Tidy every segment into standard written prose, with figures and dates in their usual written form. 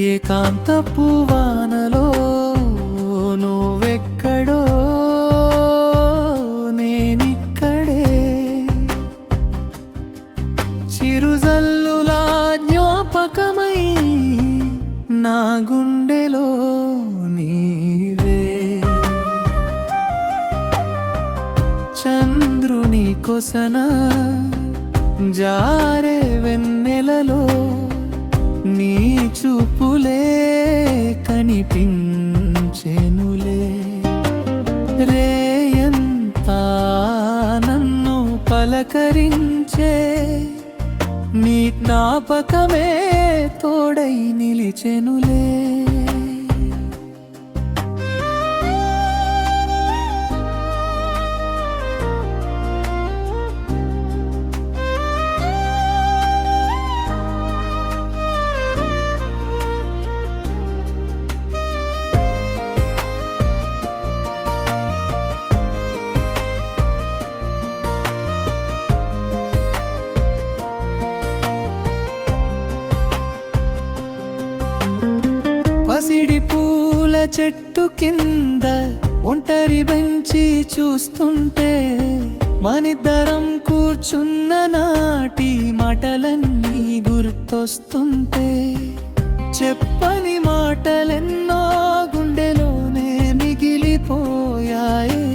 ఏకాంతపు వానలో నువ్వెక్కడో నేనిక్కడే, చిరుజల్లులా జ్ఞాపకమై నా గుండెలో నీవే. చంద్రుని కొసన జారే వెన్నెలలో నీ చూపులే కనిపించెనులే. రేయంతా నన్ను పలకరించే నీ జ్ఞాపకమే తోడై నిలిచెనులే. పసిడి పూల చెట్టు కింద ఒంటరి బెంచి చూస్తుంటే, మనిద్దరం కూర్చున్న నాటి మాటలన్నీ గుర్తొస్తుంటే, చెప్పని మాటలెన్నో గుండెలోనే మిగిలిపోయాయి.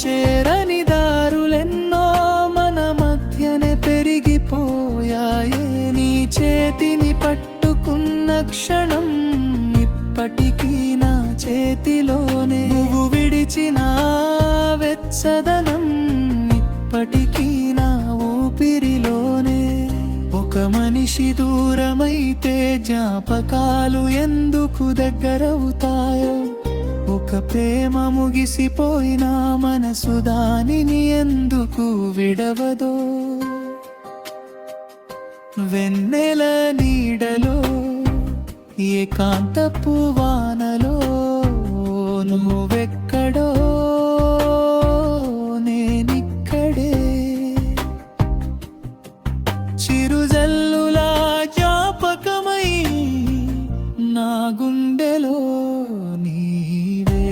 చేరని దారులెన్నో మన మధ్యనే పెరిగిపోయాయి. నీ చేతిని పట్టుకున్న క్షణం ఇప్పటికీ నా చేతిలోనే. నువ్వు విడిచిన వెచ్చదనం ఇప్పటికీ నా ఊపిరిలోనే. ఒక మనిషి దూరమైతే జ్ఞాపకాలు ఎందుకు దగ్గరవుతాయో, ఒక ప్రేమ ముగిసిపోయినా మనసు దానిని ఎందుకు విడవదో. వెన్నెల నీడలో ఏకాంతపు వానలో నువ్వెక్కడో నేనిక్కడే, చిరుజల్లులా జ్ఞాపకమై నా గుండెలో నీవే.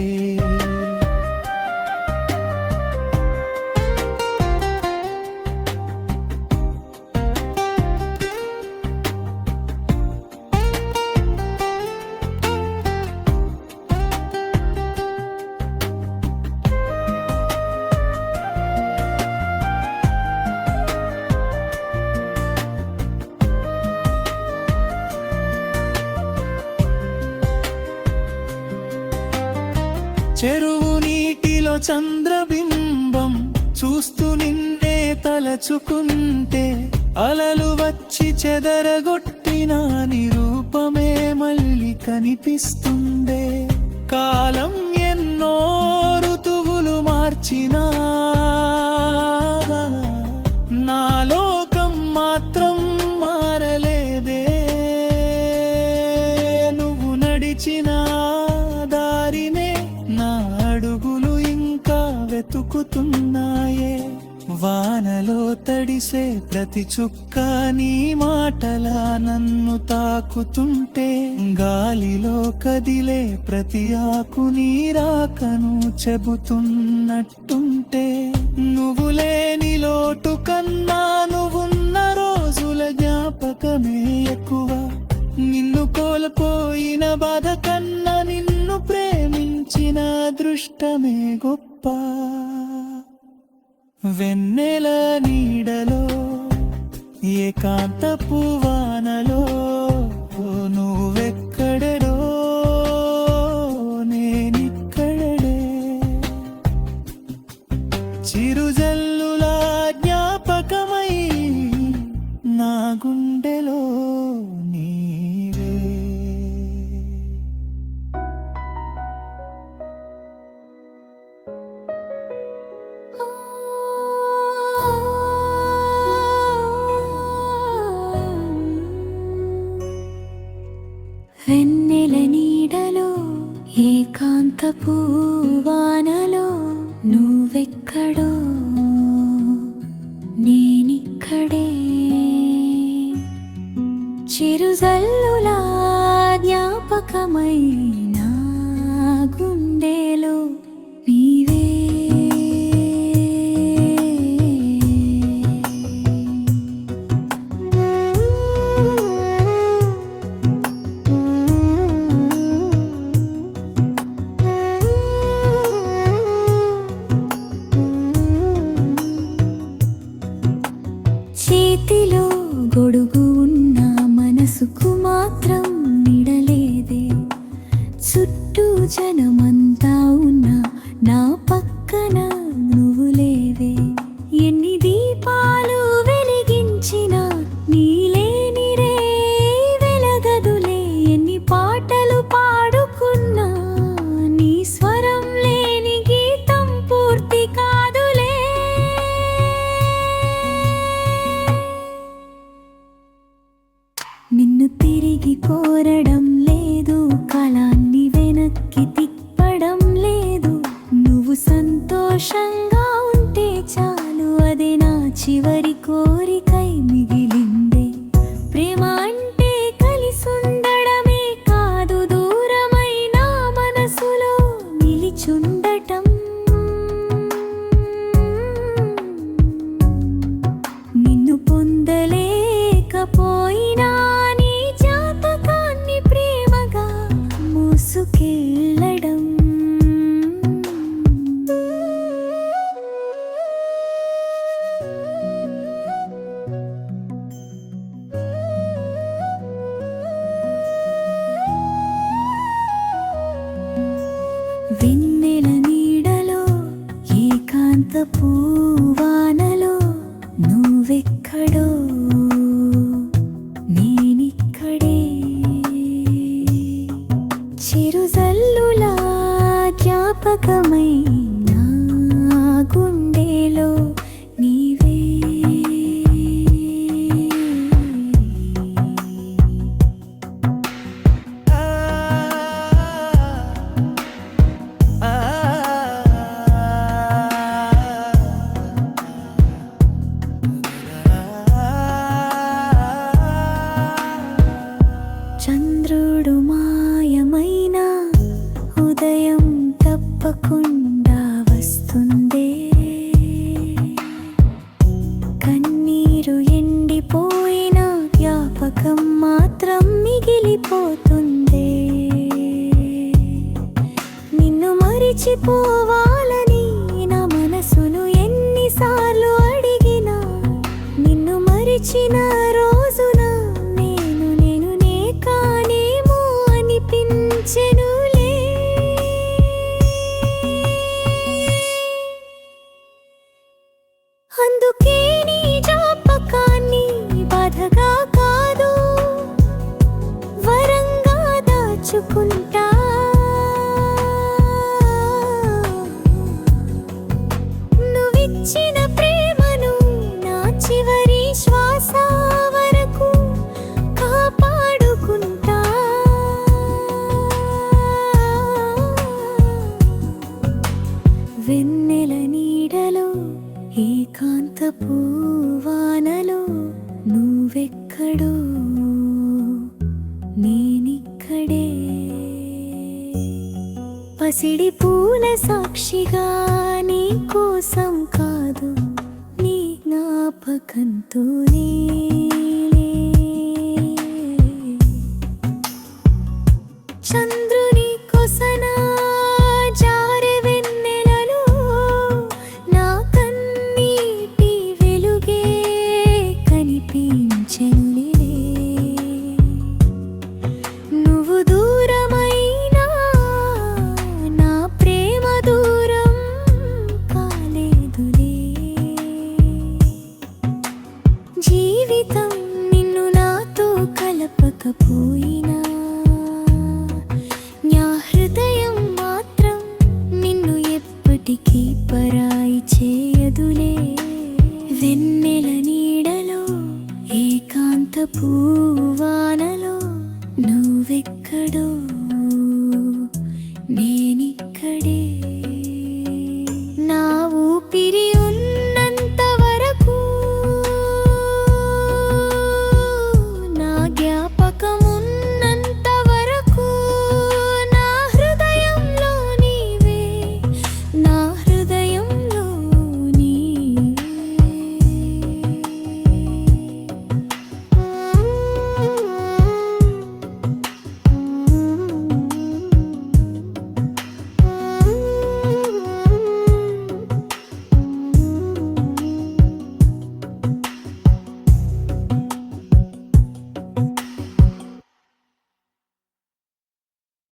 చెరువు నీటిలో చంద్రబింబం చూస్తూ నిన్నే తలచుకుంటే, అలలు వచ్చి చెదరగొట్టిన నీ రూపమే మళ్ళీ కనిపిస్తుందే. కాలం ఎన్నో ఋతువులు మార్చినా నా లోకం మాత్రం మారలేదే. నువ్వు నడిచిన దారినే నా అడుగులు ఇంకా వెతుకుతున్నాయే. వానలో తడిసే ప్రతి చుక్క నీ మాటలా నన్ను తాకుతుంటే, గాలిలో కదిలే ప్రతి ఆకు నీ రాకను చెబుతున్నట్టుంటే, నువ్వు లేని లోటు కన్నా నువ్వున్న రోజుల జ్ఞాపకమే ఎక్కువ. నిన్ను కోల్పోయిన బాధ కన్నా నిన్ను ప్రేమించిన అదృష్టమే గొప్ప. వెన్నెల నీడలో ఏకాంతపు వానలో నువ్వెక్కడో నేనిక్కడే, చిరుజల్లులా జ్ఞాపకమై నా గుండెలో నీవే. వెన్నెల నీడలో ఏకాంతపు వానలో నువ్వెక్కడో నేనిక్కడే, చిరుజల్లులా జ్ఞాపకమై నా గుండెలో నీవే. చేతిలో గొడుగు ఉన్న మనసుకు మాత్రం నిడలేదే. చుట్టూ జనమంతా ఉన్నా నా పక్కన నువ్వు లేవే. ఎన్ని దీపాలు వెలిగించినా నీలేని రే వెలగదులే. ఎన్ని పాటలు పాడుకున్నా నీ స్వరం లేని గీతం పూర్తి కాదులే. నిన్ను తిరిగి కోరడం లేదు, కాలాన్ని వెనక్కి తిప్పడం లేదు. నువ్వు సంతోషంగా ఉంటే చాలు, అదే నా చివరి కోరికై మిగిలిందే. ప్రేమ అంటే కలిసుండడమే కాదు, దూరమై నా మనసులో నిలిచుండటం. నిన్ను పొందలేకపోయినా నీ జాతకాన్ని ప్రేమగా మోసుకెళ్ళడం. వెన్నెల నీడలో ఏకాంతపు వానలో నువ్వెక్కడో నేనిక్కడే. చిరుజల్లులా జ్ఞాపకమై నా గుండెలో నీవే. చంద్రుడు మాయమైన ఉదయం తప్పకుండా వస్తుందే. కన్నీరు ఎండిపోయిన జ్ఞాపకం మాత్రం మిగిలిపోతుందే. నిన్ను మరిచిపోవాలని నా మనసును ఎన్నిసార్లు అడిగినా, నిన్ను మరిచిన రోజున నేనే కానేమో అనిపించెనులే. అందుకే నీ జ్ఞాపకాన్ని బాధగా కాదు వరంగా దాచుకుంటా. నువ్విచ్చిన ప్రేమను నా చివరి శ్వాస వరకు కాపాడుకుంటా. వెన్నెల నీడలో ఏకాంతపు వానలో నువ్వెక్కడో నేనిక్కడే. పసిడి పూల సాక్షిగా నీ కోసం కాదు, నీ జ్ఞాపకంతోనే. చంద్రుని కొసన జారె వెన్నెలలో నా కన్నీటి వెలుగే కనిపించెనులే. నువ్వు దూరమైనా నా ప్రేమ దూరం కాలేదులే. జీవితం నిన్ను నాతో కలపకపోయినా నా హృదయం మాత్రం నిన్ను ఎప్పటికీ పరాయి చేయదులే. వెన్నెల నీడలో ఏకాంతపు వానలో నువ్వెక్కడో